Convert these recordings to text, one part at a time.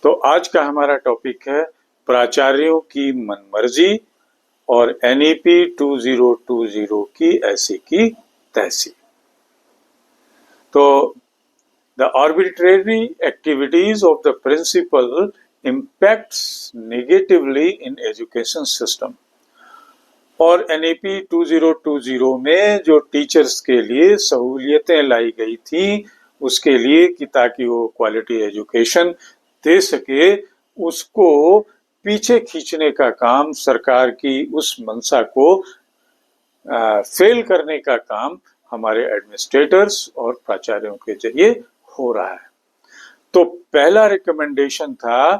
तो आज का हमारा टॉपिक है प्राचार्यों की मनमर्जी और NEP 2020 की ऐसी की तैसी। तो the arbitrary activities of the principal impacts negatively in education system। और NEP 2020 में जो टीचर्स के लिए सहूलियतें लाई गई थी उसके लिए कि ताकि वो क्वालिटी एजुकेशन दे सके, उसको पीछे खींचने का काम, सरकार की उस मंशा को फेल करने का काम हमारे एडमिनिस्ट्रेटर्स और प्राचार्यों के जरिए हो रहा है। तो पहला रिकमेंडेशन था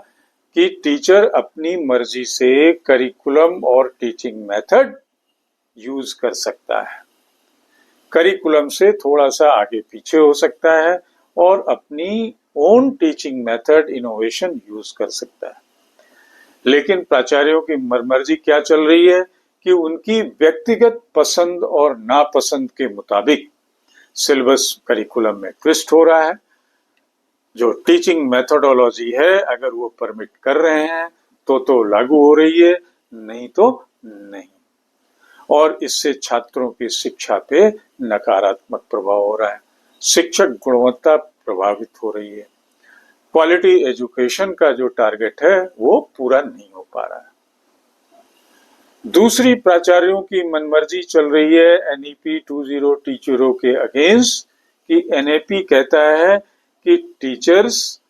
कि टीचर अपनी मर्जी से करिकुलम और टीचिंग मेथड यूज कर सकता है, करिकुलम से थोड़ा सा आगे पीछे हो सकता है और अपनी own teaching method innovation use कर सकता है। लेकिन प्राचार्यों की मर्जी क्या चल रही है कि उनकी व्यक्तिगत पसंद और नापसंद के मुताबिक सिलेबस करिकुलम में ट्विस्ट हो रहा है। जो टीचिंग मेथोडोलॉजी है अगर वो परमिट कर रहे हैं तो लागू हो रही है, नहीं तो नहीं। और इससे छात्रों की शिक्षा पे नकारात्मक प्रभाव हो रहा है, शिक्षक गुणवत्ता प्रभावित हो रही है, क्वालिटी एजुकेशन का जो टारगेट है वो पूरा नहीं हो पा रहा है। दूसरी प्राचार्यों की मनमर्जी चल रही है NEP 2020 के अगेंस्ट कि NEP कहता है कि टीचर्स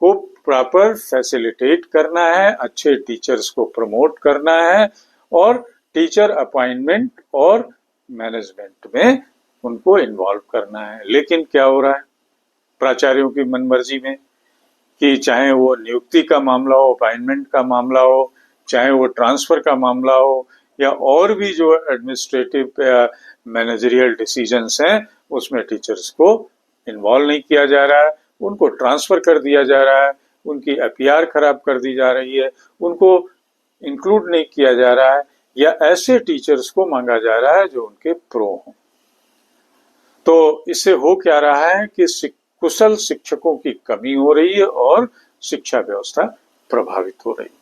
को प्रॉपर फैसिलिटेट करना है, अच्छे टीचर्स को प्रमोट करना है और टीचर अपॉइंटमेंट और मैनेजमेंट में उनको इन्वॉल्व करना है। लेकिन क्या हो रहा है प्राचार्यों की मनमर्जी में कि चाहे वो नियुक्ति का मामला हो, अपॉइंटमेंट का मामला हो, चाहे वो ट्रांसफर का मामला हो या और भी जो एडमिनिस्ट्रेटिव मैनेजरियल डिसीजंस हैं उसमें टीचर्स को इन्वॉल्व नहीं किया जा रहा है, उनको ट्रांसफर कर दिया जा रहा है, उनकी APR खराब कर दी जा रही है, उनको इंक्लूड नहीं किया जा रहा है या ऐसे टीचर्स को मांगा जा रहा है जो उनके प्रो हों। तो इससे हो क्या रहा है कि कुशल शिक्षकों की कमी हो रही है और शिक्षा व्यवस्था प्रभावित हो रही है।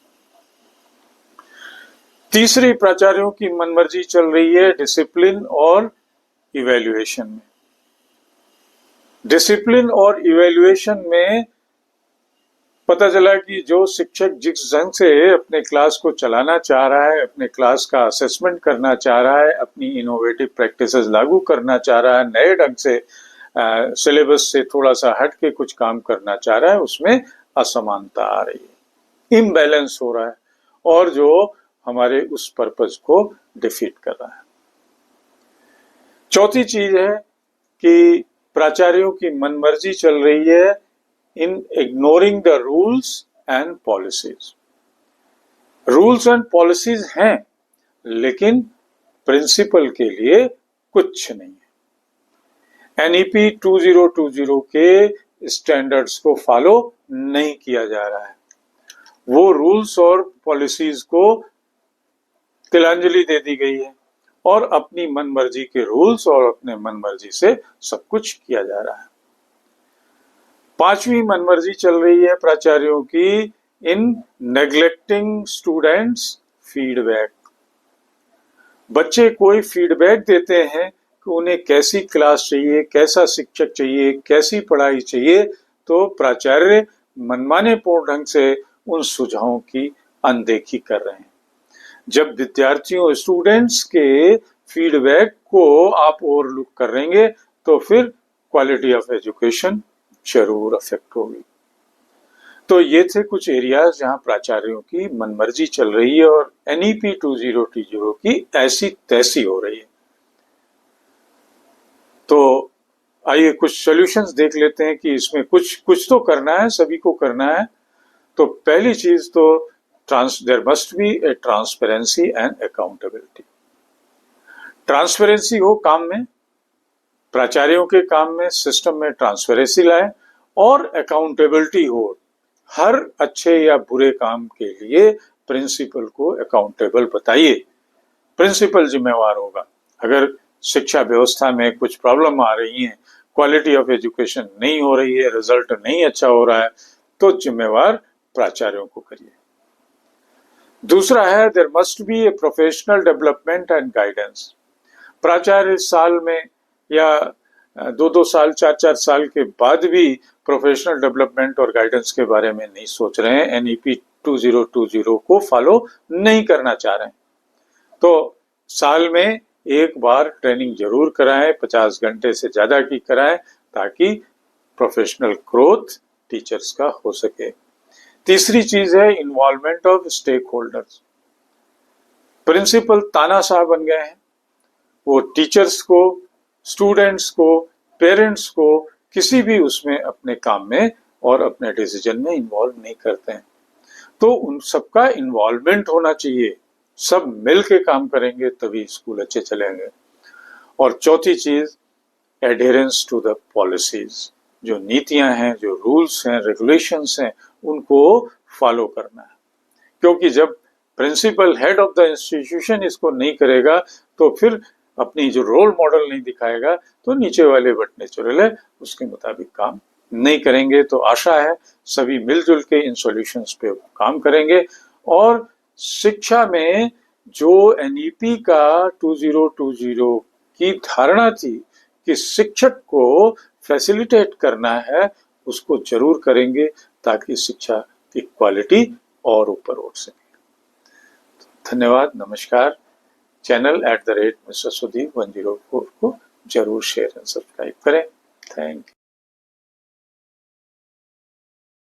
तीसरी प्राचार्यों की मनमर्जी चल रही है डिसिप्लिन और इवैल्यूएशन में। डिसिप्लिन और इवैल्यूएशन में पता चला कि जो शिक्षक जिस ढंग से अपने क्लास को चलाना चाह रहा है, अपने क्लास का असेसमेंट करना चाह रहा है, अपनी इनोवेटिव प्रैक्टिसेस लागू करना चाह रहा है, नए ढंग से सिलेबस से थोड़ा सा हट के कुछ काम करना चाह रहा है, उसमें असमानता आ रही है, इम्बैलेंस हो रहा है और जो हमारे उस पर्पस को डिफीट कर रहा है। चौथी चीज है कि प्राचार्यों की मनमर्जी चल रही है in ignoring the rules and policies. Rules and policies हैं लेकिन प्रिंसिपल के लिए कुछ नहीं है। NEP 2020 के स्टैंडर्ड्स को फॉलो नहीं किया जा रहा है, वो रूल्स और पॉलिसीज को तिलांजलि दे दी गई है और अपनी मनमर्जी के रूल्स और अपने मनमर्जी से सब कुछ किया जा रहा है। पांचवी मनमर्जी चल रही है प्राचार्यों की इन नेग्लेक्टिंग स्टूडेंट्स फीडबैक। बच्चे कोई फीडबैक देते हैं कि उन्हें कैसी क्लास चाहिए, कैसा शिक्षक चाहिए, कैसी पढ़ाई चाहिए, तो प्राचार्य मनमाने पूर्ण ढंग से उन सुझावों की अनदेखी कर रहे हैं। जब विद्यार्थियों स्टूडेंट्स के फीडबैक को आप ओवरलुक करेंगे तो फिर क्वालिटी ऑफ एजुकेशन जरूर अफेक्ट होगी। तो ये थे कुछ एरियाज जहां प्राचार्यों की मनमर्जी चल रही है और NEP 2020 की ऐसी तैसी हो रही है। तो आइए कुछ सॉल्यूशंस देख लेते हैं कि इसमें कुछ तो करना है, सभी को करना है। तो पहली चीज तो there must be a transparency and accountability। Transparency हो काम में, प्राचार्यों के काम में, सिस्टम में ट्रांसपेरेंसी लाए और अकाउंटेबिलिटी हो। हर अच्छे या बुरे काम के लिए प्रिंसिपल को अकाउंटेबल बताइए, प्रिंसिपल जिम्मेवार होगा। अगर शिक्षा व्यवस्था में कुछ प्रॉब्लम आ रही है, क्वालिटी ऑफ एजुकेशन नहीं हो रही है, रिजल्ट नहीं अच्छा हो रहा है, तो जिम्मेवार प्राचार्यों को करिए। दूसरा है there must be a professional development and guidance. प्राचार्य साल में या 2-2 साल 4-4 साल के बाद भी प्रोफेशनल डेवलपमेंट और गाइडेंस के बारे में नहीं सोच रहे हैं, एनईपी 2020 को फॉलो नहीं करना चाह रहे हैं, तो साल में एक बार ट्रेनिंग जरूर कराएं, 50 घंटे से ज्यादा की कराएं, ताकि प्रोफेशनल ग्रोथ टीचर्स का हो सके। तीसरी चीज है involvement of stakeholders. Principal तानाशाह बन गए हैं, वो टीचर्स को, स्टूडेंट्स को, पेरेंट्स को किसी भी उसमें अपने काम में और अपने डिसीजन में इन्वॉल्व नहीं करते हैं, तो उन सबका इन्वॉल्वमेंट होना चाहिए। सब मिल के काम करेंगे तभी स्कूल अच्छे चलेंगे। और चौथी चीज एडहेरेंस टू द पॉलिसीज, जो नीतियां हैं, जो रूल्स हैं, रेगुलेशंस हैं, उनको फॉलो करना है, क्योंकि जब principal head of the institution इसको नहीं करेगा तो फिर अपनी जो रोल मॉडल नहीं दिखाएगा तो नीचे वाले बट नेचुरल है उसके मुताबिक काम नहीं करेंगे। तो आशा है सभी मिलजुल के इन सॉल्यूशंस पे काम करेंगे और शिक्षा में जो एनईपी का 2020 की धारणा थी कि शिक्षक को फैसिलिटेट करना है, उसको जरूर करेंगे ताकि शिक्षा की क्वालिटी और ऊपर उठ सके। धन्यवाद, नमस्कार। Channel @Mr. Sudeep 104 को जरूर शेयर एंड सब्सक्राइब करें। Thank you.